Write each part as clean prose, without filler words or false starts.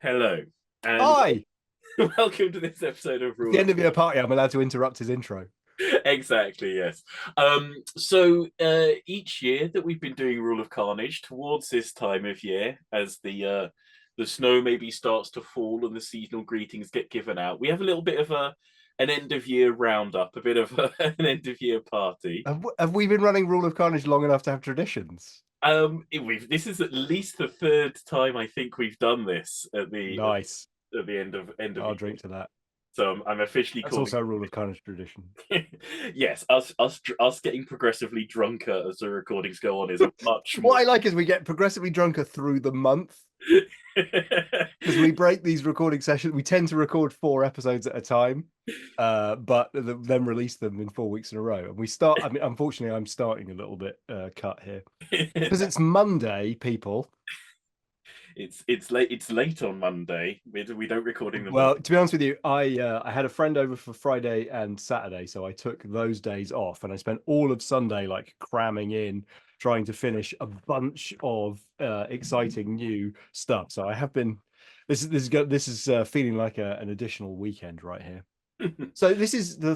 Hello, and Hi! welcome to this episode of It's the Rule of end of your party. I'm allowed to interrupt his intro. Exactly, yes. Each year that we've been doing Rule of Carnage, towards this time of year, as the snow maybe starts to fall and the seasonal greetings get given out, we have a little bit of an end of year roundup, a bit of an end of year party. Have we been running Rule of Carnage long enough to have traditions? This is at least the third time I think we've done this Nice. at the end of a I'll year. drink to that. So I'm officially That's calling also a Rule of Carnage tradition. yes, us getting progressively drunker as the recordings go on is a much What more. I like is we get progressively drunker through the month because we break these recording sessions. We tend to record 4 episodes at a time, but then release them in 4 weeks in a row. And we start, I mean, unfortunately, I'm starting a little bit cut here because it's Monday, people. It's late on Monday. We don't record in the morning. Well, to be honest with you, I had a friend over for Friday and Saturday, so I took those days off, and I spent all of Sunday like cramming in, trying to finish a bunch of exciting new stuff. So I have been. This is feeling like an additional weekend right here. So this is the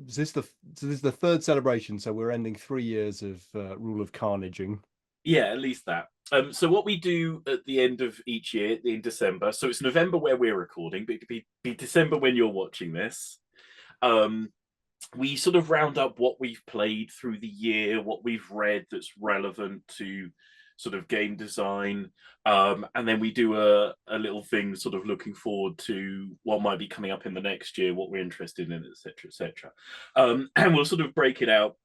is this the so this is the third celebration. So we're ending 3 years of Rule of Carnaging. Yeah, at least that. So what we do at the end of each year in December, so it's November where we're recording, but it could be December when you're watching this. Um, we sort of round up what we've played through the year, what we've read that's relevant to sort of game design, and then we do a little thing sort of looking forward to what might be coming up in the next year, what we're interested in, etc., etc. And we'll sort of break it out.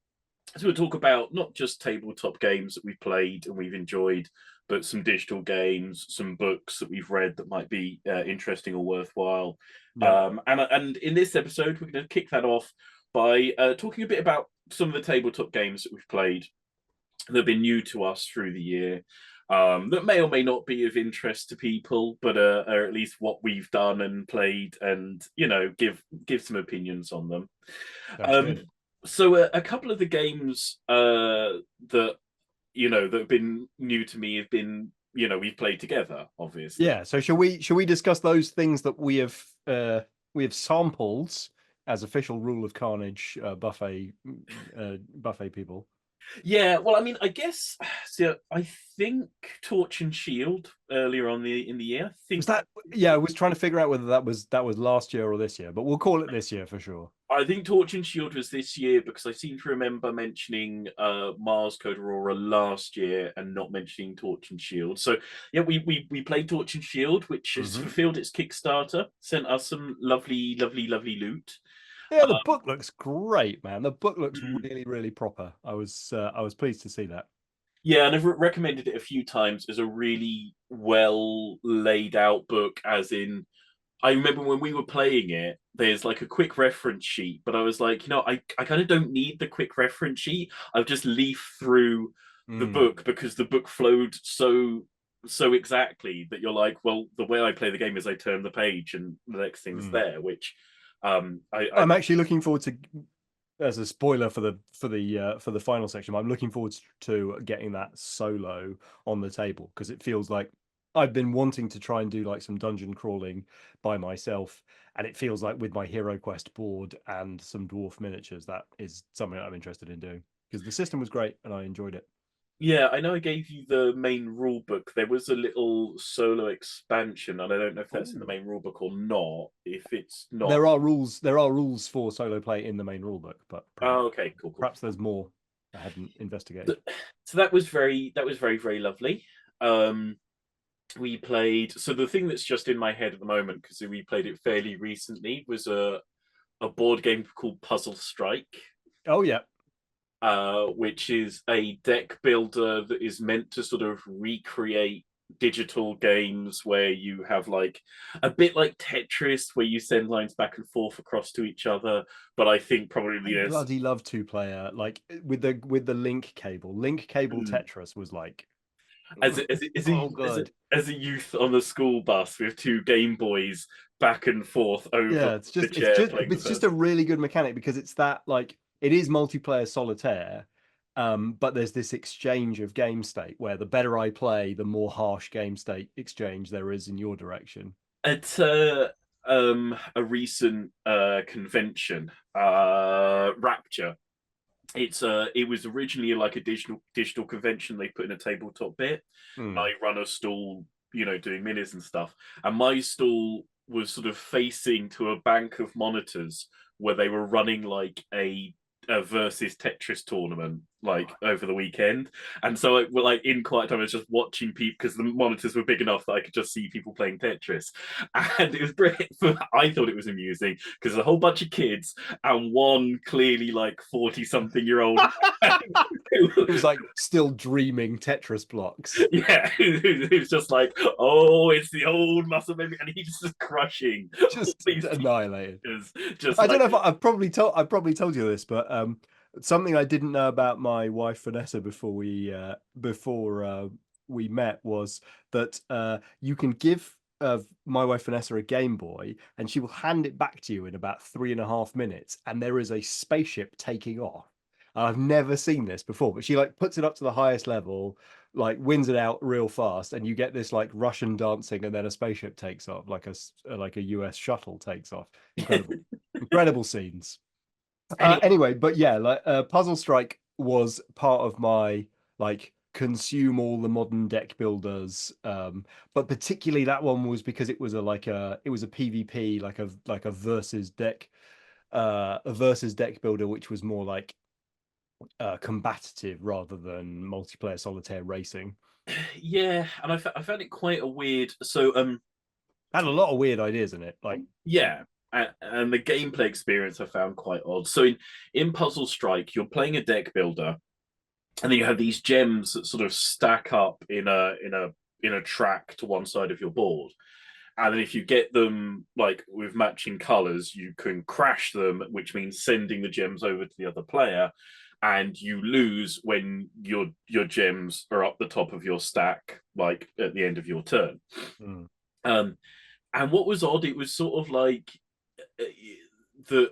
So we'll talk about not just tabletop games that we've played and we've enjoyed, but some digital games, some books that we've read that might be interesting or worthwhile. Yep. And in this episode, we're going to kick that off by talking a bit about some of the tabletop games that we've played that have been new to us through the year. That may or may not be of interest to people, but are at least what we've done and played, and give some opinions on them. Sounds Um, good. so a couple of the games that that have been new to me have been we've played together, obviously. Yeah. So shall we discuss those things that we have sampled as official Rule of Carnage buffet people? Yeah, well, I mean, I guess so. I think Torch and Shield earlier on in the year. I Was think that Yeah, I was trying to figure out whether that was last year or this year, but we'll call it this year for sure. I think Torch and Shield was this year because I seem to remember mentioning Mars Code Aurora last year and not mentioning Torch and Shield. So yeah, we played Torch and Shield, which has Hmm. fulfilled its Kickstarter, sent us some lovely, lovely, lovely loot. Yeah, the book looks great, man. The book looks Mm. really, really proper. I was pleased to see that. Yeah, and I've recommended it a few times as a really well laid out book. As in, I remember when we were playing it, there's like a quick reference sheet, but I was like, I kind of don't need the quick reference sheet. I'll just leaf through the Mm, book because the book flowed so exactly that you're like, well, the way I play the game is I turn the page and the next thing's mm. there, which I I'm actually looking forward to, as a spoiler for the final section, I'm looking forward to getting that solo on the table because it feels like I've been wanting to try and do like some dungeon crawling by myself, and it feels like with my Hero Quest board and some dwarf miniatures, that is something I'm interested in doing because the system was great and I enjoyed it. Yeah, I know I gave you the main rule book. There was a little solo expansion, and I don't know if that's in the Ooh. main rule book or not. If it's not, There are rules for solo play in the main rulebook, but perhaps oh, okay, cool, cool. perhaps there's more I hadn't investigated. So that was very very lovely. Um, we played. So the thing that's just in my head at the moment because we played it fairly recently was a board game called Puzzle Strike. Oh yeah. Which is a deck builder that is meant to sort of recreate digital games where you have like a bit like Tetris, where you send lines back and forth across to each other. But I think I probably yes, bloody love two player. Like with the link cable. Link cable Tetris was like as a, as a, as a, oh as a, good. as a youth on the school bus with two Game Boys back and forth over Yeah, it's the just it's chair just playing the it's just a first. really good mechanic because it's that like it is multiplayer solitaire, But there's this exchange of game state where the better I play, the more harsh game state exchange there is in your direction. At a recent convention, Rapture. It was originally like a digital convention they put in a tabletop bit. Mm. I run a stall, doing minis and stuff, and my stall was sort of facing to a bank of monitors where they were running like a versus Tetris tournament like over the weekend, and so we're like in quiet time. I was just watching people because the monitors were big enough that I could just see people playing Tetris, and it was brilliant. I thought it was amusing because there's a whole bunch of kids and one clearly like 40-something-year-old It was like still dreaming Tetris blocks. yeah, it was just like, oh, it's the old muscle memory, and he's just crushing all Just these annihilated. teachers, just I don't like know if I've probably told you this, but something I didn't know about my wife Vanessa before we met was that you can give my wife Vanessa a Game Boy and she will hand it back to you in about 3.5 minutes, and there is a spaceship taking off. I've never seen this before, but she like puts it up to the highest level, like wins it out real fast, and you get this like Russian dancing, and then a spaceship takes off, like a US shuttle takes off. Incredible. Incredible scenes. any Anyway, but yeah, like Puzzle Strike was part of my like consume all the modern deck builders. But particularly that one was because it was a PvP, like a versus deck builder, which was more like combative rather than multiplayer solitaire racing. yeah, and I found it quite a weird. So Had a lot of weird ideas in it. Like, yeah, and the gameplay experience I found quite odd. So in Puzzle Strike, you're playing a deck builder, and then you have these gems that sort of stack up in a track to one side of your board. And then if you get them like with matching colors, you can crash them, which means sending the gems over to the other player, and you lose when your gems are up the top of your stack, like at the end of your turn. mm, Um, and what was odd, it was sort of like that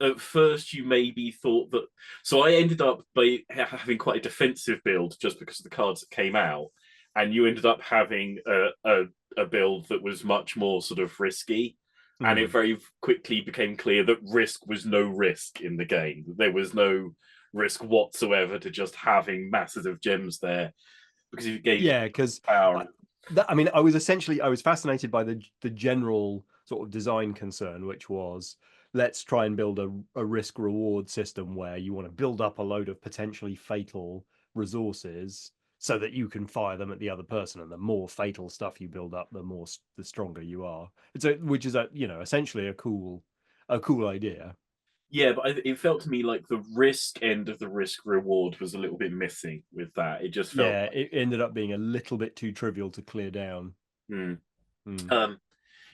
at first you maybe thought that. So I ended up by having quite a defensive build just because of the cards that came out, and you ended up having a build that was much more sort of risky. And it mm. very quickly became clear that risk was no risk in the game. There was no risk whatsoever to just having masses of gems there because if it gave you Yeah, because power. I mean, I was fascinated by the general sort of design concern, which was let's try and build a risk reward system where you want to build up a load of potentially fatal resources so that you can fire them at the other person, and the more fatal stuff you build up, the stronger you are. Which is essentially a cool idea. Yeah, but it felt to me like the risk end of the risk reward was a little bit missing with that. It just felt Yeah, it ended up being a little bit too trivial to clear down. like, Hmm.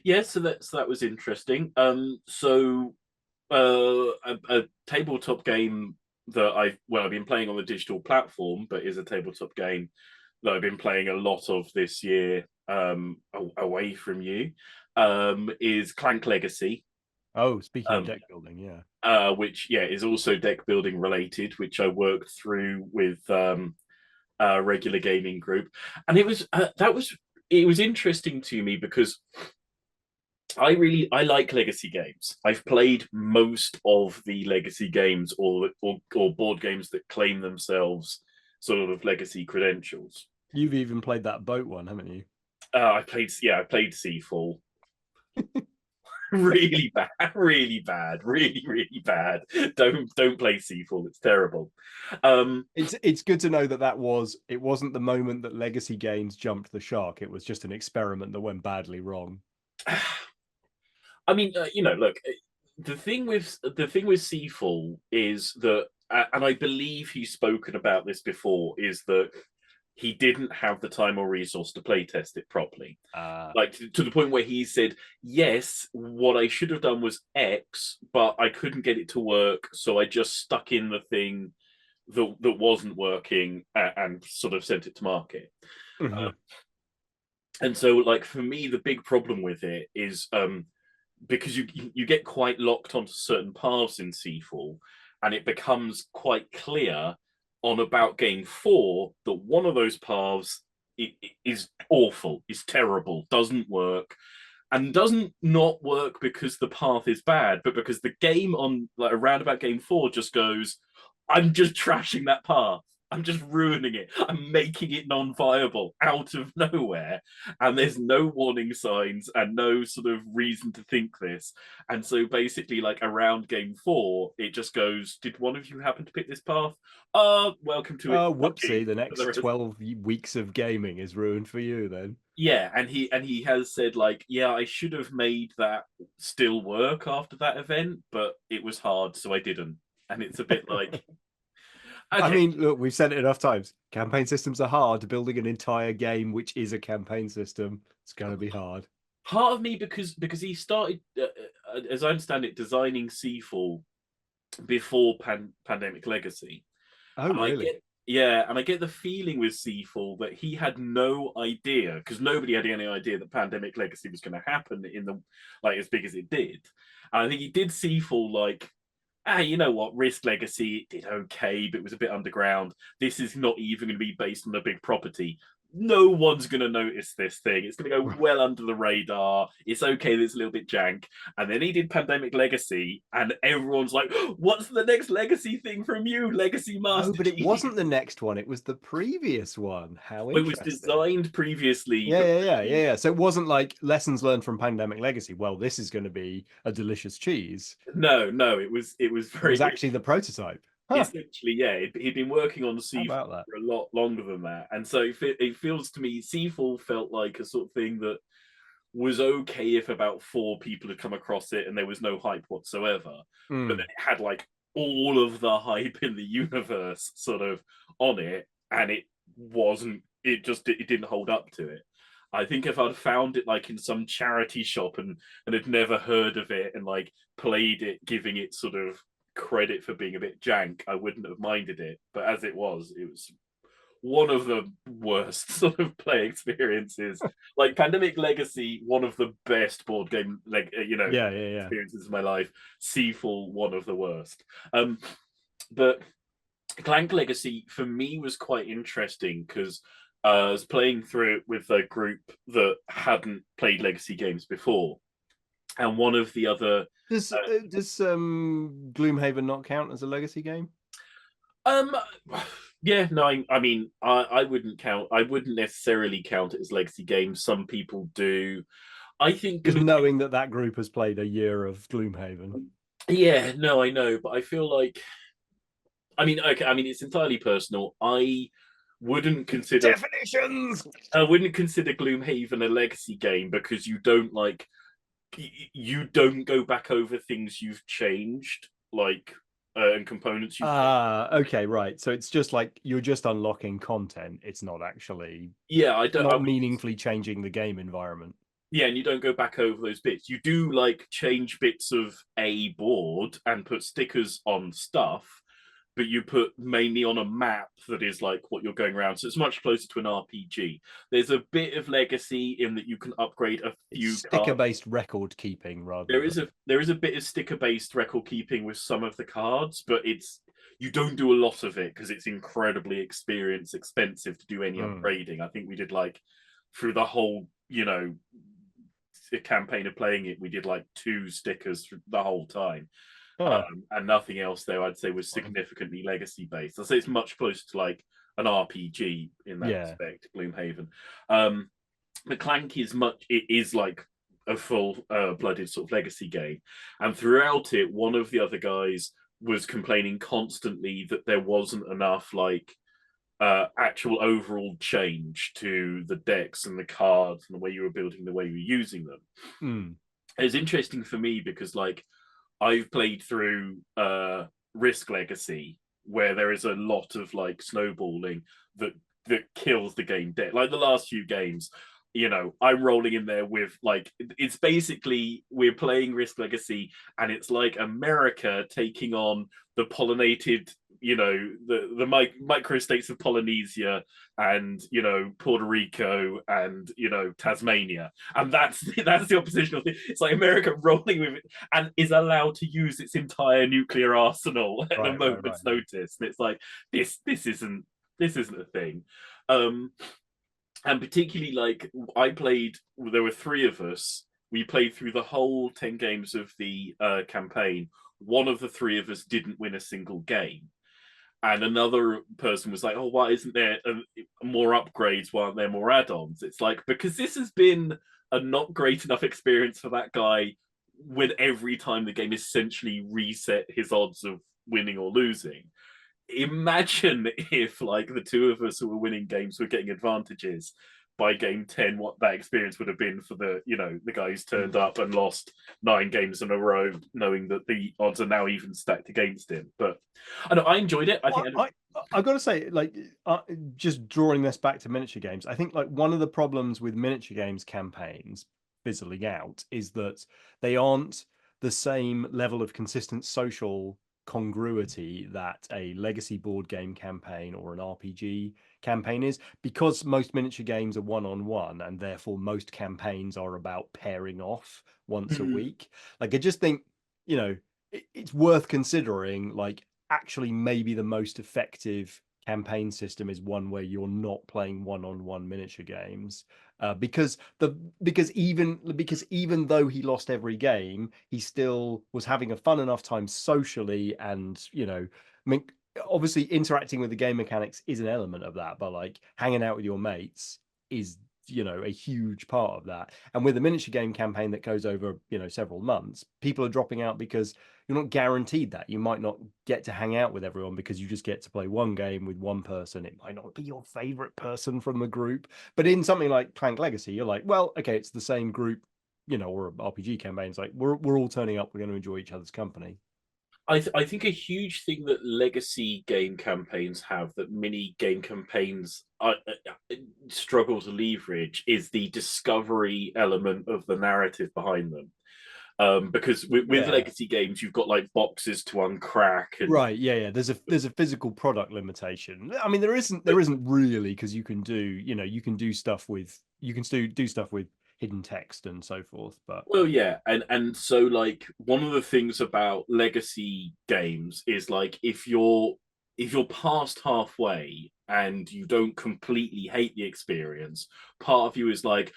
yeah, so that was interesting. So a tabletop game that I've been playing on the digital platform, but is a tabletop game that I've been playing a lot of this year, away from you, is Clank Legacy. Oh, speaking of Um, deck building, yeah. which is also deck building related, which I worked through with a regular gaming group, and it was interesting to me because I like legacy games. I've played most of the legacy games or board games that claim themselves sort of legacy credentials. You've even played that boat one, haven't you? I played Seafall. Really bad, really bad, really bad. Don't play Seafall. It's terrible. Um, It's good to know it wasn't the moment that Legacy Games jumped the shark. It was just an experiment that went badly wrong. I mean, look, the thing with Seafall is that, and I believe he's spoken about this before, is that he didn't have the time or resource to play test it properly. Uh, Like to the point where he said, "Yes, what I should have done was X, but I couldn't get it to work, so I just stuck in the thing that wasn't working and sort of sent it to market." Uh, mhm. and so, like for me, the big problem with it is because you get quite locked onto certain paths in Seafall, and it becomes quite clear on about game 4 that one of those paths is awful, is terrible, doesn't work, and doesn't not work because the path is bad, but because the game on like around about game 4 just goes, I'm just trashing that path. I'm just ruining it. I'm making it non-viable out of nowhere. And there's no warning signs and no sort of reason to think this. And so basically, like around game 4, it just goes, did one of you happen to pick this path? Welcome to it. Oh, whoopsie! The For the next rest. 12 weeks of gaming is ruined for you then. Yeah, and he has said like, yeah, I should have made that still work after that event, but it was hard, so I didn't. And it's a bit like, I okay, mean, look, we've said it enough times. Campaign systems are hard. Building an entire game which is a campaign system, it's going to be hard. part of me because he started, as I understand it, designing Seafall before Pandemic Legacy, Oh, and I really? get yeah, and I get the feeling with Seafall that he had no idea because nobody had any idea that Pandemic Legacy was going to happen in the like as big as it did. And I think he did Seafall like, you know what, Risk Legacy, it did okay, but it was a bit underground. This is not even going to be based on a big property. No one's going to notice this thing. It's going to go well under the radar. It's okay that it's a little bit jank. And then he did Pandemic Legacy, and everyone's like, what's the next Legacy thing from you, Legacy Oh, Master but it Chief? wasn't the next one. It was the previous one. How It was interesting. designed previously, Yeah, but yeah, yeah, yeah, really, yeah. So it wasn't like lessons learned from Pandemic Legacy. Well, this is going to be a delicious cheese. no, it was It very was much actually the prototype. Huh. essentially, yeah, he'd been working on How Seafall about that? for a lot longer than that, and so it feels to me Seafall felt like a sort of thing that was okay if about 4 people had come across it and there was no hype whatsoever, but then Mm. it had like all of the hype in the universe sort of on it, and it wasn't. It didn't hold up to it. I think if I'd found it like in some charity shop and had never heard of it and like played it, giving it sort of credit for being a bit jank, I wouldn't have minded it. But as it was one of the worst sort of play experiences. Like Pandemic Legacy, one of the best board game Yeah, yeah, yeah. experiences of my life. Seafall, one of the worst. But Clank Legacy for me was quite interesting because I was playing through it with a group that hadn't played Legacy games before, and one of the other Does Gloomhaven not count as a legacy game? um yeah, no, I mean, I wouldn't count. I wouldn't necessarily count it as legacy games. Some people do. I think Just Gloom. knowing that that group has played a year of Gloomhaven. Yeah, no, I know, but I feel like, I mean, okay, I mean, it's entirely personal. Wouldn't consider Definitions. I wouldn't consider Gloomhaven a legacy game because you don't go back over things you've changed, like and components you've changed. Ah, okay, right. So it's just like you're just unlocking content. It's not actually Yeah, I don't. I not would meaningfully changing the game environment. Yeah, and you don't go back over those bits. You do like change bits of a board and put stickers on stuff, but you put mainly on a map that is like what you're going around. So it's much closer to an RPG. There's a bit of legacy in that you can upgrade a It's few cards. sticker-based record keeping rather There than is a bit of sticker based record keeping with some of the cards, but it's you don't do a lot of it because it's incredibly expensive to do any Mm. upgrading. I think we did like through the whole a campaign of playing it, we did like 2 stickers for the whole time, Huh. and nothing else. Though I'd say was significantly legacy based. I'd say it's much closer to like an RPG in that Yeah. respect. Gloomhaven, um, the Clank is much. It is like a full blooded sort of legacy game, and throughout it, one of the other guys was complaining constantly that there wasn't enough like actual overall change to the decks and the cards and the way you were building, the way you were using them. Mm. It's interesting for me because like I've played through Risk Legacy where there is a lot of like snowballing that kills the game dead. Like the last few games, I'm rolling in there with like it's basically we're playing Risk Legacy and it's like America taking on the pollinated, the micro states of Polynesia and Puerto Rico and Tasmania, and that's the oppositional thing. It's like America rolling with it and is allowed to use its entire nuclear arsenal at a moment's notice, and it's like this isn't a thing. And particularly, like, there were three of us. We played through the whole 10 games of the campaign. One of the three of us didn't win a single game. And another person was like, oh, why isn't there more upgrades? Why aren't there more add-ons? It's like, because this has been a not great enough experience for that guy when every time the game essentially reset his odds of winning or losing. Imagine if, like, the two of us who were winning games were getting advantages by game 10, what that experience would have been for the guy who's turned up and lost 9 games in a row, knowing that the odds are now even stacked against him. But I enjoyed it. I've got to say, like, just drawing this back to miniature games, I think, like, one of the problems with miniature games campaigns fizzling out is that they aren't the same level of consistent social congruity that a legacy board game campaign or an RPG campaign is, because most miniature games are one-on-one, and therefore most campaigns are about pairing off once a week. Like, I just think, it's worth considering, like, actually maybe the most effective campaign system is one where you're not playing one-on-one miniature games, because even though he lost every game, he still was having a fun enough time socially, and I mean, obviously interacting with the game mechanics is an element of that, but like hanging out with your mates is a huge part of that. And with a miniature game campaign that goes over several months, people are dropping out because you're not guaranteed that you might not get to hang out with everyone, because you just get to play one game with one person. It might not be your favorite person from the group, but in something like Clank Legacy, you're like, well, okay, it's the same group, or RPG campaigns, like we're all turning up, we're going to enjoy each other's company. I think a huge thing that legacy game campaigns have that mini game campaigns struggle to leverage is the discovery element of the narrative behind them. Because with legacy games, you've got like boxes to uncrack, and right, yeah. There's a physical product limitation. I mean, there isn't really, because you can do stuff with hidden text and so forth. But well, yeah, and so, like, one of the things about legacy games is, like, if you're past halfway and you don't completely hate the experience, part of you is like,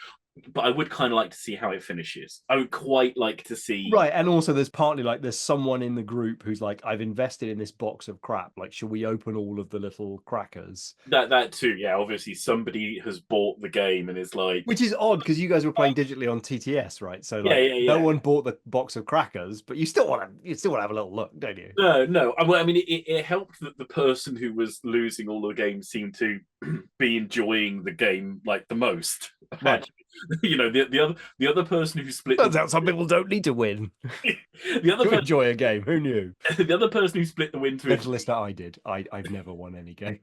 but I would kind of like to see how it finishes. I would quite like to see. right, and also there's partly like there's someone in the group who's like, I've invested in this box of crap. Like, should we open all of the little crackers? That too, yeah. Obviously, somebody has bought the game and is like, Which is odd, because you guys were playing digitally on TTS, right? So yeah, like, yeah, no yeah. one bought the box of crackers, but you still want to have a little look, don't you? No, no. Well, I mean, it helped that the person who was losing all the games seemed to be enjoying the game like the most. Right. The other person who split Turns out some people don't need to win the other to person enjoy a game. Who knew? the other person who split the win to Gentle listener, I did. I've never won any game.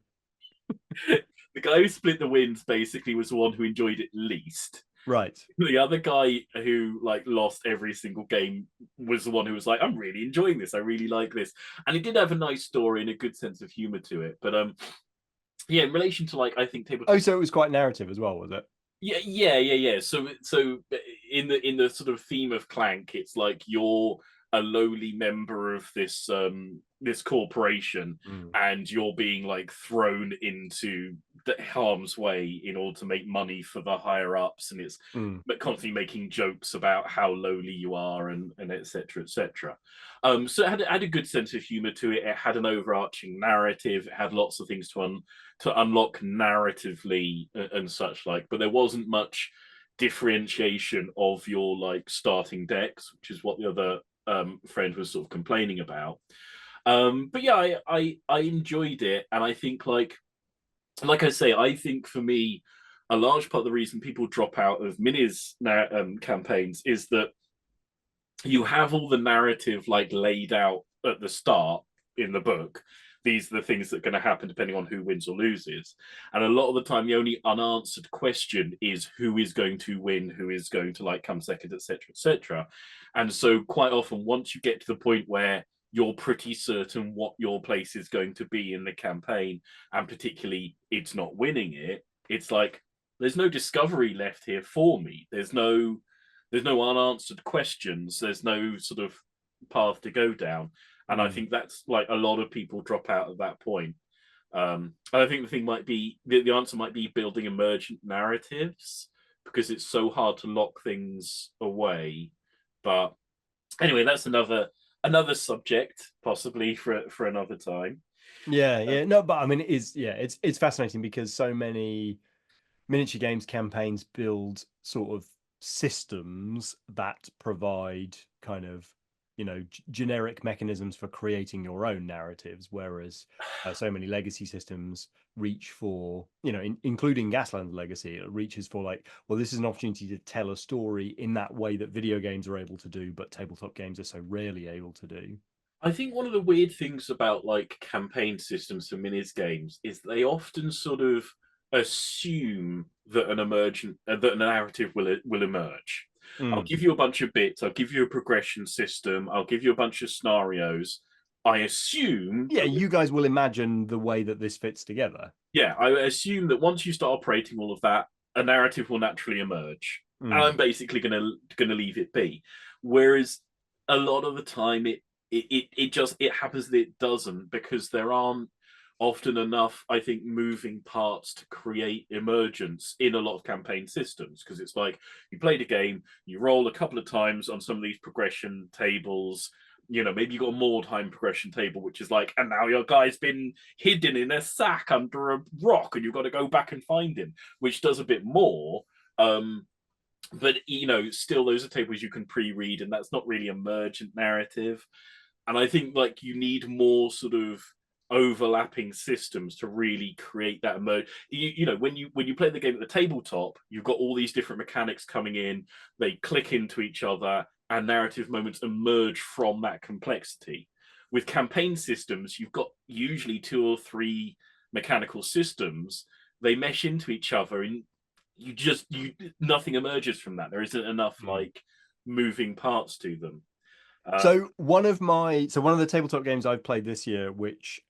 the guy who split the wins basically was the one who enjoyed it least. Right. The other guy who like lost every single game was the one who was like, I'm really enjoying this. I really like this. And it did have a nice story and a good sense of humor to it. But yeah, in relation to, like, I think tabletop. Oh, so it was quite narrative as well, was it? Yeah. So in the sort of theme of Clank, it's like you're a lowly member of this corporation, Mm. and you're being like thrown into the harm's way in order to make money for the higher ups, and it's Mm. constantly making jokes about how lowly you are, and etc etc. So it had a good sense of humor to it. It had an overarching narrative. It had lots of things to unlock narratively and such like, but there wasn't much differentiation of your like starting decks, which is what the other friend was sort of complaining about. But yeah, I enjoyed it, and I think like I say, I think for me, a large part of the reason people drop out of minis campaigns is that you have all the narrative like laid out at the start in the book. These are the things that are going to happen depending on who wins or loses. And a lot of the time, the only unanswered question is who is going to win, who is going to like come second, etc., etc. And so quite often, once you get to the point where you're pretty certain what your place is going to be in the campaign, and particularly it's not winning it, it's like there's no discovery left here for me. There's no unanswered questions. There's no sort of path to go down. And I Mm. think that's like a lot of people drop out at that point. And I think the thing might be the answer might be building emergent narratives because it's so hard to lock things away. But anyway, that's another subject possibly for another time. Yeah, yeah. No, but I mean, it's fascinating because so many miniature games campaigns build sort of systems that provide kind of generic mechanisms for creating your own narratives, whereas so many legacy systems reach for including Gasland's legacy, it reaches for like, well, this is an opportunity to tell a story in that way that video games are able to do but tabletop games are so rarely able to do. I think one of the weird things about like campaign systems for minis games is they often sort of assume that that a narrative will emerge. I'll Mm. give you a bunch of bits. I'll give you a progression system. I'll give you a bunch of scenarios. I assume Yeah, that you guys will imagine the way that this fits together. I assume that once you start operating all of that, a narrative will naturally emerge, and Mm. I'm basically gonna leave it be. Whereas a lot of the time, it happens that it doesn't because there aren't often enough, I think, moving parts to create emergence in a lot of campaign systems. Because it's like you played a game, you roll a couple of times on some of these progression tables. Maybe you got a more time progression table, which is like, and now your guy's been hidden in a sack under a rock, and you've got to go back and find him, which does a bit more. Um, but still, those are tables you can pre-read, and that's not really emergent narrative. And I think like you need more sort of overlapping systems to really create that emerge. When you play the game at the tabletop, you've got all these different mechanics coming in, they click into each other, and narrative moments emerge from that complexity. With campaign systems, you've got usually two or three mechanical systems, they mesh into each other, and you nothing emerges from that. There isn't enough Mm. like moving parts to them. uh, So one of the tabletop games I've played this year, which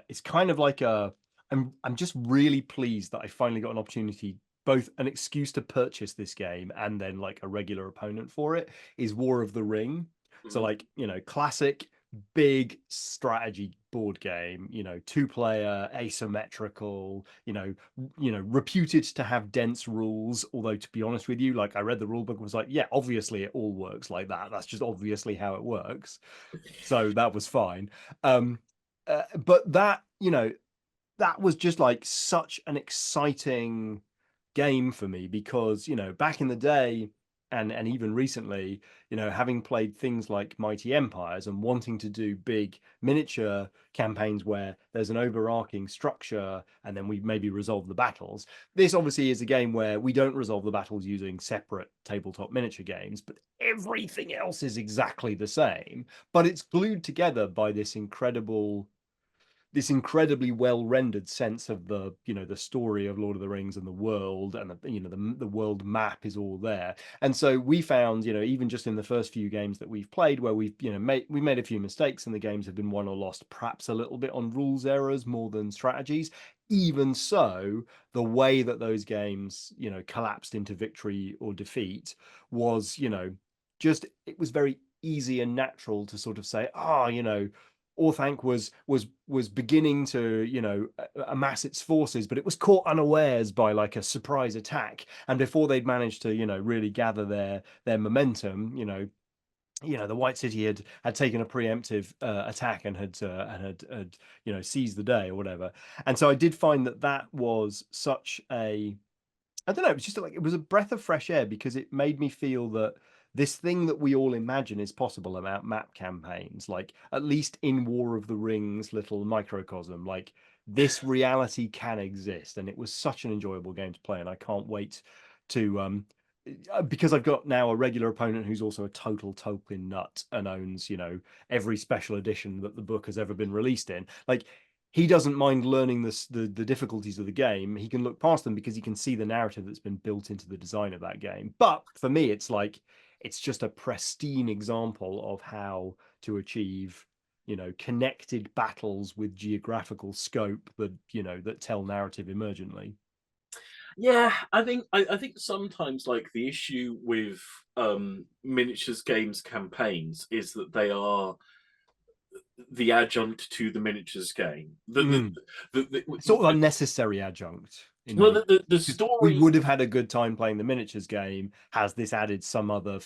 is kind of like I'm just really pleased that I finally got an opportunity, both an excuse to purchase this game and then like a regular opponent for it, is War of the Ring. So mhm. like, classic big strategy board game, two-player, asymmetrical, reputed to have dense rules. Although to be honest with you, like I read the rule book and was like, yeah, obviously it all works like that. That's just obviously how it works. So that was fine. But that was just like such an exciting game for me because back in the day and even recently, having played things like Mighty Empires and wanting to do big miniature campaigns where there's an overarching structure and then we maybe resolve the battles. This obviously is a game where we don't resolve the battles using separate tabletop miniature games, but everything else is exactly the same, but it's glued together by this incredibly well rendered sense of the story of Lord of the Rings and the world, and the world map is all there. And so we found, even just in the first few games that we've played, where we made a few mistakes and the games have been won or lost, perhaps a little bit on rules errors more than strategies. Even so, the way that those games collapsed into victory or defeat was just, it was very easy and natural to sort of say, Orthanc was beginning to amass its forces, but it was caught unawares by like a surprise attack, and before they'd managed to really gather their momentum, the White City had taken a preemptive attack and had seized the day or whatever. And so I did find that was such a, I don't know, it was just like, it was a breath of fresh air because it made me feel that this thing that we all imagine is possible about map campaigns, like at least in War of the Rings little microcosm, like this reality can exist. And it was such an enjoyable game to play. And I can't wait to because I've got now a regular opponent who's also a total Tolkien nut and owns, every special edition that the book has ever been released in. Like, he doesn't mind learning the difficulties of the game. He can look past them because he can see the narrative that's been built into the design of that game. But for me, it's like, it's just a pristine example of how to achieve connected battles with geographical scope that that tell narrative emergently. Yeah, I think sometimes like the issue with miniatures games campaigns is that they are the adjunct to the miniatures game. Mm. Sort of unnecessary adjunct in Well, many, the because we story, would have had a good time playing the miniatures game. Has this added some other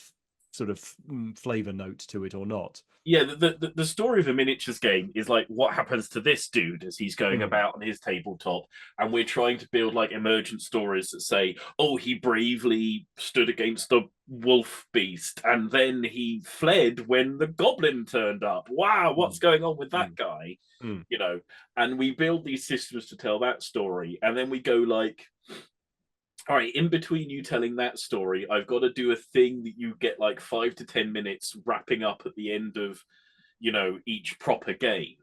sort of flavor note to it or not? yeah, the story of a miniatures game is like what happens to this dude as he's going Mm. about on his tabletop, and we're trying to build like emergent stories that say, oh, he bravely stood against the wolf beast, and then he fled when the goblin turned up. Wow, what's Mm. going on with that Mm. guy? Mm. You know, and we build these systems to tell that story, and then we go like, all right, in between you telling that story, I've got to do a thing that you get like 5 to 10 minutes wrapping up at the end of, each proper game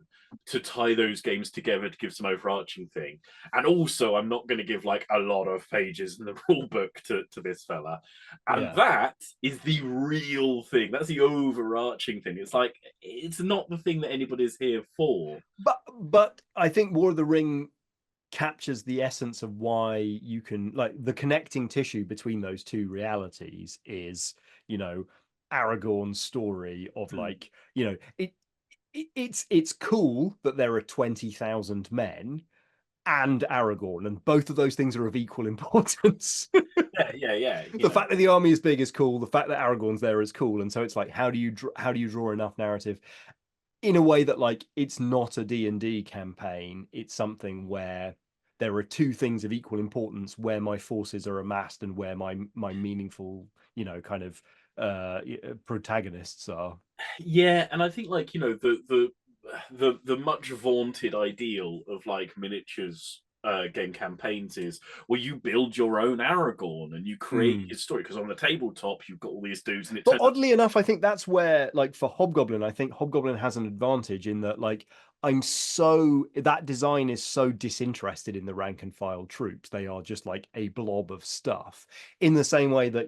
to tie those games together to give some overarching thing. And also, I'm not going to give like a lot of pages in the rule book to this fella. And Yeah. that is the real thing. That's the overarching thing. It's like, it's not the thing that anybody's here for. But I think War of the Ring captures the essence of why you can, like, the connecting tissue between those two realities is, you know, Aragorn's story of, Mm. like, it's cool that there are 20,000 men and Aragorn, and both of those things are of equal importance. Yeah, yeah, yeah. The fact that the army is big is cool. The fact that Aragorn's there is cool, and so it's like, how do you draw enough narrative in a way that, like, it's not a D&D campaign, it's something where there are two things of equal importance, where my forces are amassed and where my meaningful, kind of protagonists are. Yeah, and I think like the much vaunted ideal of like miniatures game campaigns is well you build your own Aragorn and you create Mm. his story because on the tabletop you've got all these dudes and it But turns out oddly enough, I think that's where, like, for Hobgoblin, I think Hobgoblin has an advantage in that, like, that design is so disinterested in the rank and file troops. They are just like a blob of stuff. In the same way that,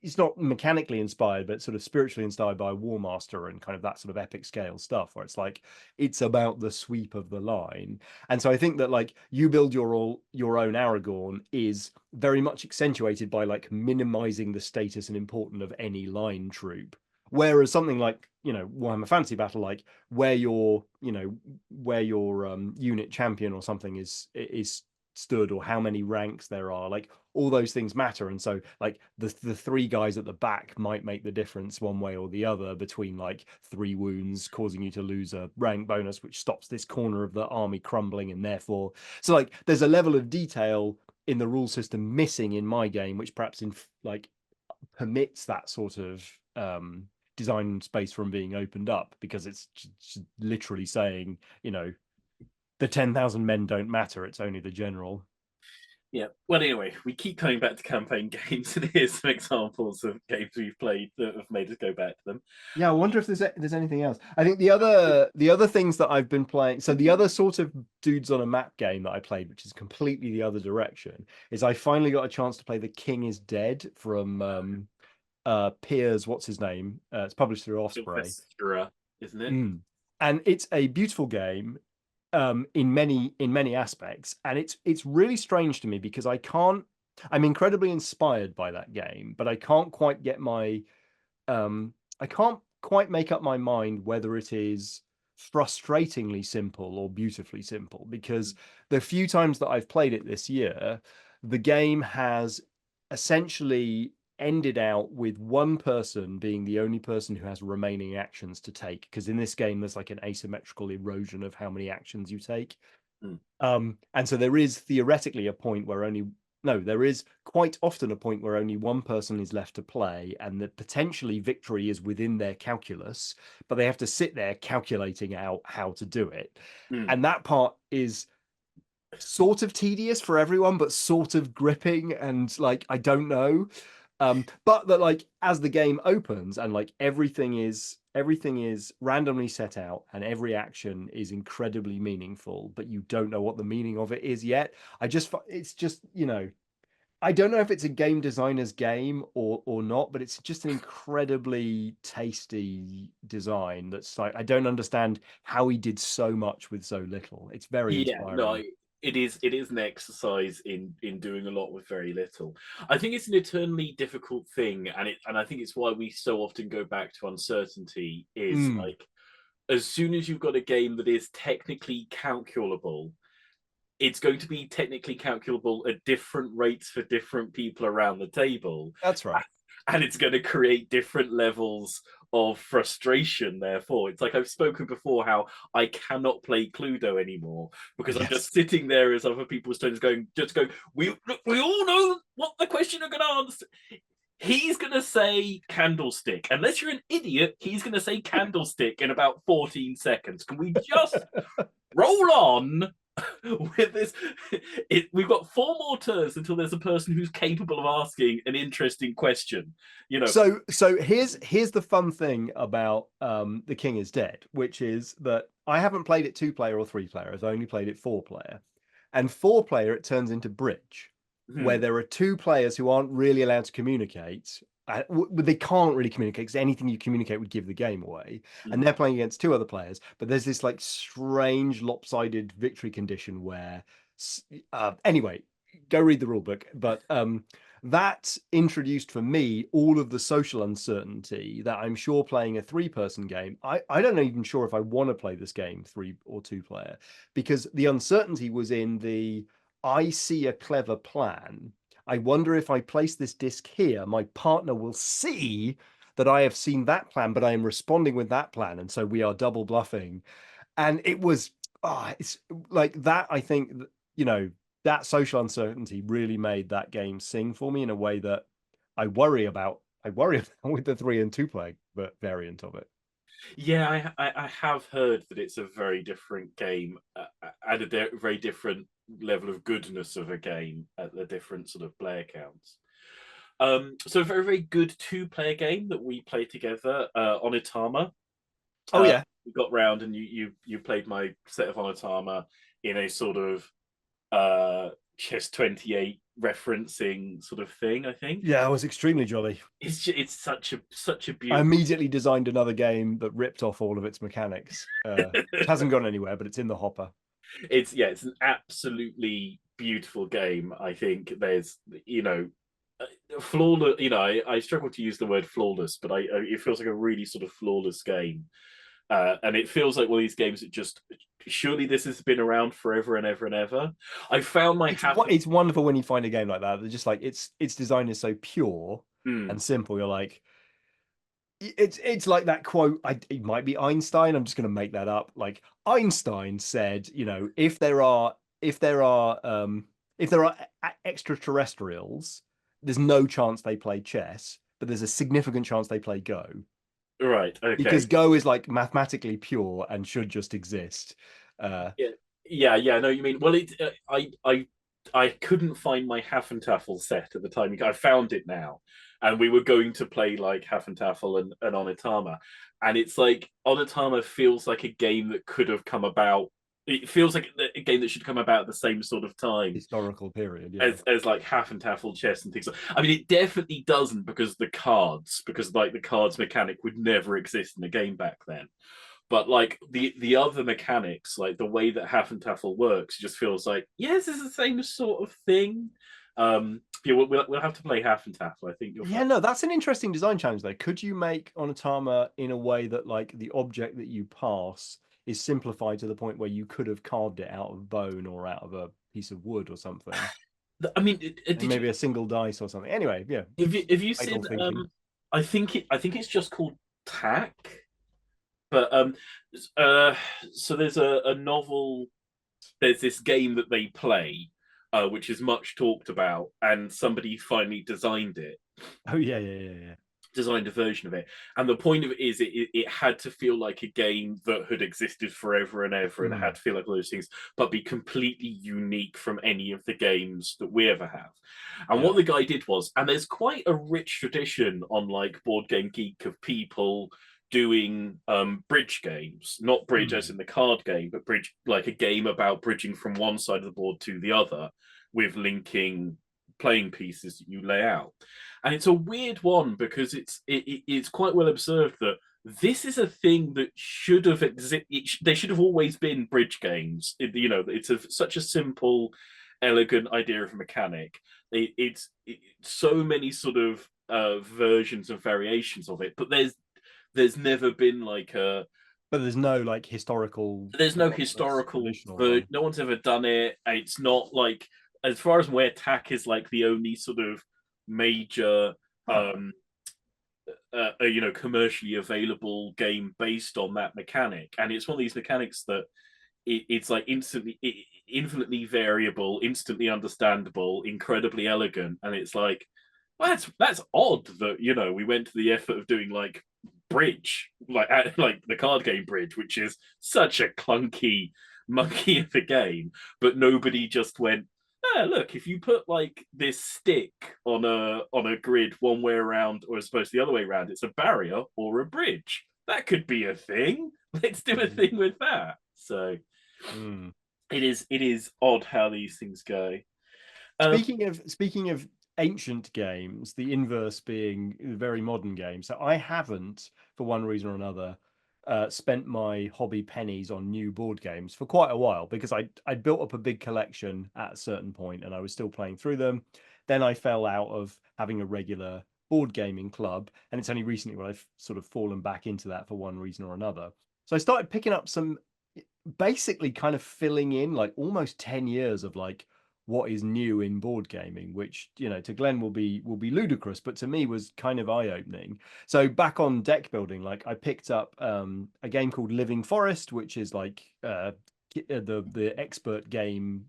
it's not mechanically inspired, but sort of spiritually inspired by War Master and kind of that sort of epic scale stuff, where it's like it's about the sweep of the line. And so I think that, like, you build your own Aragorn is very much accentuated by, like, minimizing the status and importance of any line troop. Whereas something like, Warhammer Fantasy Battle, like, where your unit champion or something is stood, or how many ranks there are, like, all those things matter. And so, like, the three guys at the back might make the difference one way or the other between, like, 3 wounds causing you to lose a rank bonus, which stops this corner of the army crumbling, and therefore, so, like, there's a level of detail in the rule system missing in my game, which perhaps like permits that sort of design space from being opened up, because it's literally saying, the 10,000 men don't matter, it's only the general. yeah. Well, anyway, we keep coming back to campaign games, and here's some examples of games we've played that have made us go back to them. Yeah, I wonder if there's anything else. I think the other things that I've been playing, so the other sort of dudes on a map game that I played, which is completely the other direction, is I finally got a chance to play The King is Dead from Piers, what's his name? It's published through Osprey. Sylvester, isn't it? Mm. And it's a beautiful game, in many aspects, and it's really strange to me because I'm incredibly inspired by that game, but I can't quite make up my mind whether it is frustratingly simple or beautifully simple, because the few times that I've played it this year, the game has essentially ended out with one person being the only person who has remaining actions to take, because in this game there's like an asymmetrical erosion of how many actions you take. Mm. And so there is theoretically a point where only no, there is quite often a point where only one person is left to play, and that potentially victory is within their calculus, but they have to sit there calculating out how to do it. Mm. And that part is sort of tedious for everyone, but sort of gripping, and, like, I don't know. But that, like, as the game opens and, like, everything is randomly set out and every action is incredibly meaningful, but you don't know what the meaning of it is yet. It's just, I don't know if it's a game designer's game or not, but it's just an incredibly tasty design that's like I don't understand how he did so much with so little. It's very Yeah, no, inspiring. it is an exercise in doing a lot with very little. I think it's an eternally difficult thing, and I think it's why we so often go back to uncertainty. Is Mm, like as soon as you've got a game that is technically calculable, it's going to be technically calculable at different rates for different people around the table, that's right. and it's going to create different levels of frustration. Therefore, it's like I've spoken before how I cannot play Cluedo anymore because I'm Yes. just sitting there as other people's turns going, just go, we all know what the question are going to answer. He's going to say candlestick. Unless you're an idiot, he's going to say candlestick in about 14 seconds. Can we just roll on with this? We've got 4 more turns until there's a person who's capable of asking an interesting question. You know, So here's the fun thing about The King is Dead, which is that I haven't played it 2 player or 3 player. I've only played it 4 player. And 4 player it turns into bridge, where there are 2 players who aren't really allowed to communicate. They can't really communicate because anything you communicate would give the game away. And they're playing against 2 other players, but there's this like strange lopsided victory condition where anyway, go read the rule book. But that introduced for me all of the social uncertainty that I'm sure playing a 3 person game. I don't even sure if I want to play this game 3 or 2 player, because the uncertainty was in the I see a clever plan. I wonder if I place this disc here, my partner will see that I have seen that plan, but I am responding with that plan. And so we are double bluffing. And it was, it's like that. I think, that social uncertainty really made that game sing for me in a way that I worry about. I worry about with the 3 and 2 player variant of it. yeah, I have heard that it's a very different game at a very different level of goodness of a game at the different sort of player counts. So a very very good two-player game that we play together, Onitama. Oh yeah, We got round and you played my set of Onitama in a sort of chess 28 referencing sort of thing. I think yeah, I was extremely jolly. it's such a I beautiful. immediately designed another game that ripped off all of its mechanics, which hasn't gone anywhere, but it's in the hopper. It's an absolutely beautiful game. I think there's flawless. I struggle to use the word flawless, but it feels like a really sort of flawless game. And it feels like one of these games that just surely this has been around forever and ever and ever. I found my half. It's wonderful when you find a game like that. They're just like its design is so pure Mm, and simple. You're like, it's like that quote. It might be Einstein. I'm just going to make that up. Like Einstein said, if there are if there are extraterrestrials, there's no chance they play chess, but there's a significant chance they play Go, right. because Okay. Go is like mathematically pure and should just exist. Yeah. Yeah. Yeah. No, you mean well? I couldn't find my Haffentaffel set at the time. I found it now, and we were going to play like Haffentaffel and Onitama, and it's like Onitama feels like a game that could have come about. It feels like a game that should come about at the same sort of time Historical period, yeah. as like Haffentaffel chess and things. I mean, it definitely doesn't because like the cards mechanic would never exist in a game back then. But like the other mechanics, like the way that Haffentaffel works, just feels like yes, it's the same sort of thing. Yeah, we'll have to play Haffentaffel. I think you'll Yeah, find. no, that's an interesting design challenge though. Could you make Onitama in a way that like the object that you pass is simplified to the point where you could have carved it out of bone or out of a piece of wood or something? I mean, And did you maybe a single dice or something. Anyway, yeah, have you idle seen? thinking. I think it's just called Tack. But uh, so there's a novel. There's this game that they play, which is much talked about, and somebody finally Oh yeah, yeah, yeah, yeah. designed a version of it. And the point of it is, it had to feel like a game that had existed forever and ever, and it had Mm, to feel like all those things, but be completely unique from any of the games that we ever have. And yeah. what the guy did was, and there's quite a rich tradition on like Board Game Geek of people doing bridge games, not bridge as Mm. in the card game, but bridge like a game about bridging from one side of the board to the other with linking playing pieces that you lay out. And it's a weird one because it's quite well observed that this is a thing that should have they should have always been bridge games. It's such a simple, elegant idea of a mechanic. It's so many sort of versions and variations of it, but there's never been like a But there's no like historical there's no one that's historical traditional but one. no one's ever done it. It's not like, as far as where tack is like the only sort of major Huh. um commercially available game based on that mechanic, and it's one of these mechanics that it's like infinitely variable, instantly understandable, incredibly elegant, and it's like, well, that's odd that we went to the effort of doing like bridge, like the card game bridge, which is such a clunky monkey of a game, but nobody just went, look, if you put like this stick on a grid one way around, or as opposed to the other way around, it's a barrier or a bridge. That could be a thing. Let's do a thing with that. So Mm. it is odd how these things go. Um, Speaking of ancient games, the inverse being very modern games. So I haven't, for one reason or another, spent my hobby pennies on new board games for quite a while because I built up a big collection at a certain point and I was still playing through them. Then I fell out of having a regular board gaming club, and it's only recently when I've sort of fallen back into that for one reason or another. So I started picking up some, basically kind of filling in like almost 10 years of like what is new in board gaming, which to Glenn will be ludicrous, but to me was kind of eye-opening. So back on deck building, like I picked up a game called Living Forest, which is like the expert game,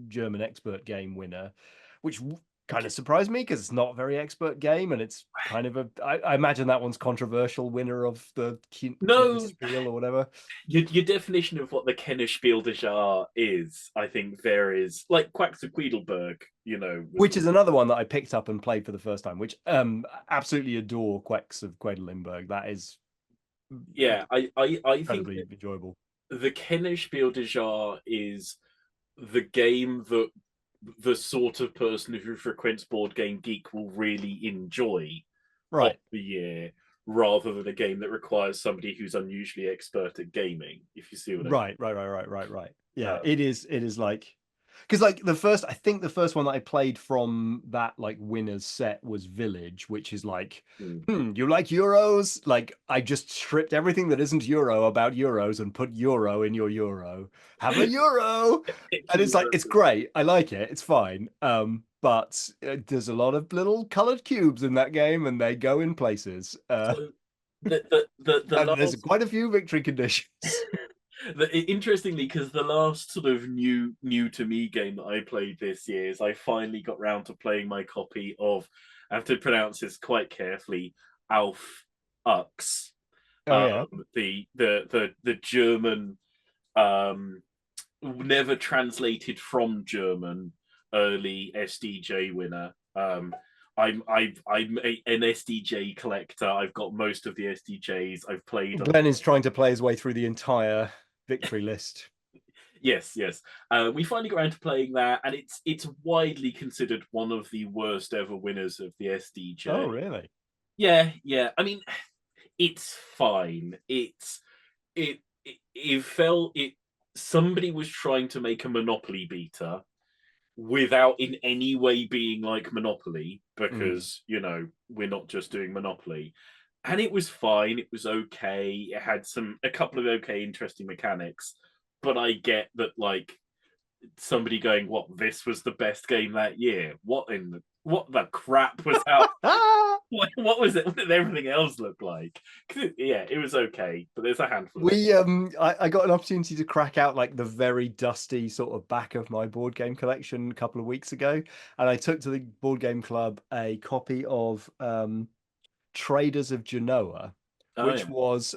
German expert game winner, which kind of surprised me because it's not a very expert game, and it's kind of I imagine that one's controversial, winner of the no, Spiel or whatever. your definition of what the Kenner Spiel des Jahres is, I think, varies. Like Quacks of Quedlinburg, was Which is another one that I picked up and played for the first time, which absolutely adore Quecks of Quedlinburg. That is yeah. I think incredibly enjoyable. the Kenner Spiel des Jahres is the game that the sort of person who frequents Board Game Geek will really enjoy of Right. the year, rather than a game that requires somebody who's unusually expert at gaming, if you see what I mean. Right. Yeah, Um, it is like, because like I think the first one that I played from that like winners set was Village, which is like, hmm. you like Euros? Like I just stripped everything that isn't Euro about Euros and put Euro in your Euro. Have a Euro. And it's like, it's great. I like it. It's fine. But there's a lot of little colored cubes in that game and they go in places. So the And there's last quite a few victory conditions. interestingly, because the last sort of new to me game that I played this year is I finally got round to playing my copy of, I have to pronounce this quite carefully, Alf Ux, Oh yeah. the German, um, never translated from German, early SDJ winner. I'm an SDJ collector. I've got most of the SDJs. I've played a lot. Glenn is trying to play his way through the entire victory list. Yes, yes. We finally got around to playing that, and it's widely considered one of the worst ever winners of the Oh, SDJ. really? Yeah, yeah. I mean, it's fine. It felt it. Somebody was trying to make a Monopoly beater without in any way being like Monopoly, Mm. because we're not just doing Monopoly. And it was fine, it was okay, it had a couple of okay interesting mechanics, but I get that, like, somebody going, what, this was the best game that year, what the crap was out. What was it? What did everything else look like? Yeah, it was okay, but there's a handful of it. I got an opportunity to crack out like the very dusty sort of back of my board game collection a couple of weeks ago, and I took to the board game club a copy of Traders of Genoa, Oh which yeah. was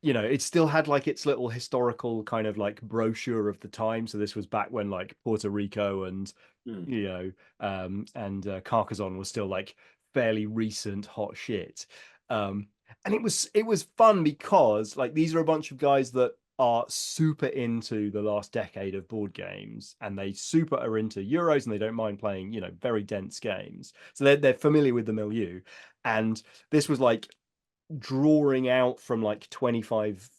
it still had like its little historical kind of like brochure of the time. So this was back when like Puerto Rico and Mm. Carcassonne was still like fairly recent hot shit. And it was fun because like these are a bunch of guys that are super into the last decade of board games, and they super are into Euros, and they don't mind playing, you know, very dense games. So they're familiar with the milieu. And this was like drawing out from like 25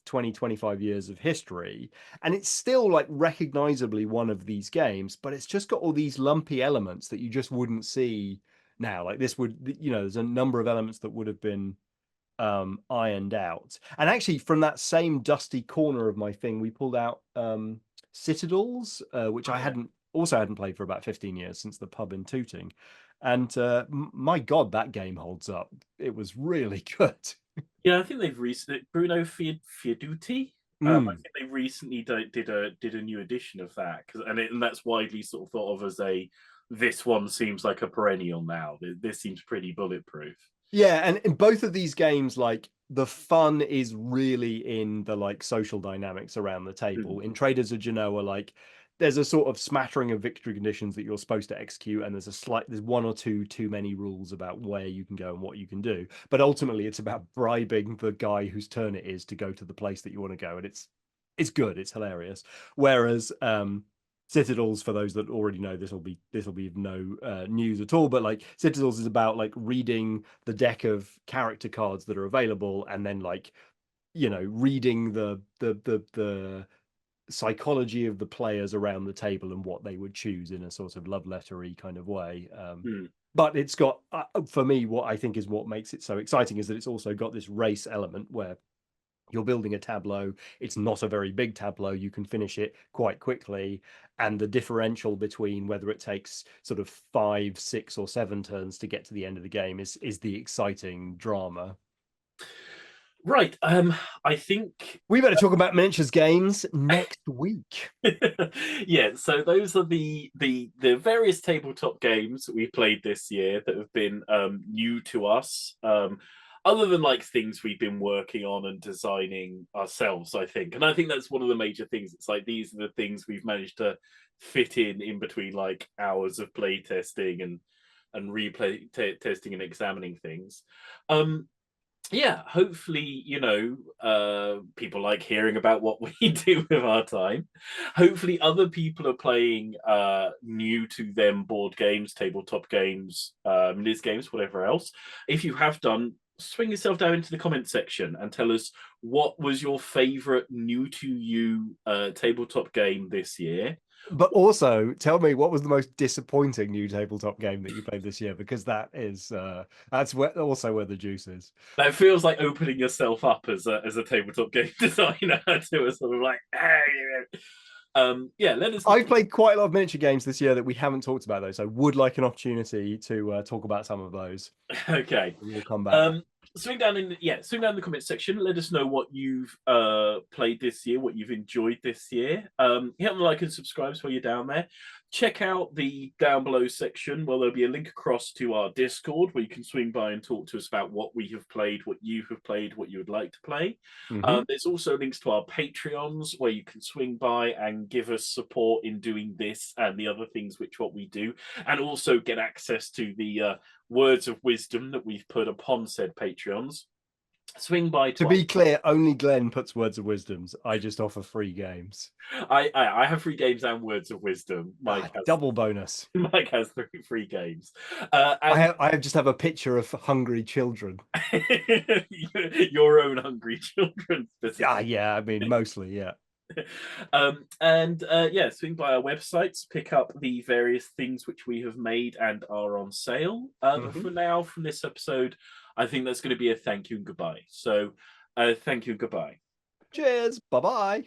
years of history, and it's still like recognizably one of these games, but it's just got all these lumpy elements that you just wouldn't see now. Like this would, you know, there's a number of elements that would have been ironed out. And actually, from that same dusty corner of my thing, we pulled out Citadels, which Oh, I yeah. hadn't played for about 15 years, since the pub in Tooting. And my God, that game holds up. It was really good. Yeah, I think they've recently Bruno Fiaduti. I Mm. think they recently did a new edition of that, and that's widely sort of thought of as a, this one seems like a perennial now. This seems pretty bulletproof. Yeah, and in both of these games, like the fun is really in the like social dynamics around the table. Mm. In Traders of Genoa, like there's a sort of smattering of victory conditions that you're supposed to execute, and there's one or two too many rules about where you can go and what you can do. But ultimately, it's about bribing the guy whose turn it is to go to the place that you want to go, and it's good, it's hilarious. Whereas Citadels, for those that already know, this will be no news at all. But like Citadels is about like reading the deck of character cards that are available, and then like, you know, reading the psychology of the players around the table and what they would choose in a sort of love lettery kind of way. Mm. But it's got, for me, what I think is what makes it so exciting is that it's also got this race element where you're building a tableau. It's not a very big tableau. You can finish it quite quickly. And the differential between whether it takes sort of 5, 6, or 7 turns to get to the end of the game is the exciting drama. Right. I think We better talk about miniatures games next week. yeah, so those are the various tabletop games that we played this year that have been new to us. Other than like things we've been working on and designing ourselves, I think. And I think that's one of the major things. It's like these are the things we've managed to fit in between like hours of play testing and replay testing and examining things. Um, yeah, hopefully, people like hearing about what we do with our time. Hopefully, other people are playing new to them board games, tabletop games, Liz games, whatever else. If you have done, swing yourself down into the comment section and tell us what was your favorite new to you tabletop game this year. But also tell me, what was the most disappointing new tabletop game that you played this year? Because that's where the juice is. That feels like opening yourself up as a tabletop game designer to a sort of like, yeah, let us. I've played quite a lot of miniature games this year that we haven't talked about, though, so would like an opportunity to talk about some of those. Okay. We'll come back. Um, swing down in the comment section. Let us know what you've played this year, what you've enjoyed this year. Hit on the like and subscribe while you're down there. Check out the down below section where there'll be a link across to our Discord where you can swing by and talk to us about what we have played, what you have played, what you would like to play. Mm-hmm. There's also links to our Patreons where you can swing by and give us support in doing this and the other things what we do, and also get access to the words of wisdom that we've put upon said Patreons. Swing by To to be clear, only Glenn puts words of wisdoms. I just offer free games. I have free games and words of wisdom. Double bonus. Mike has three free games, I and just have a picture of hungry children. your own hungry children specifically. Yeah, I mean mostly, yeah. Yeah, swing by our websites, pick up the various things which we have made and are on sale. Mm-hmm. For now, from this episode, I think that's going to be a thank you and goodbye. So, thank you and goodbye. Cheers. Bye bye.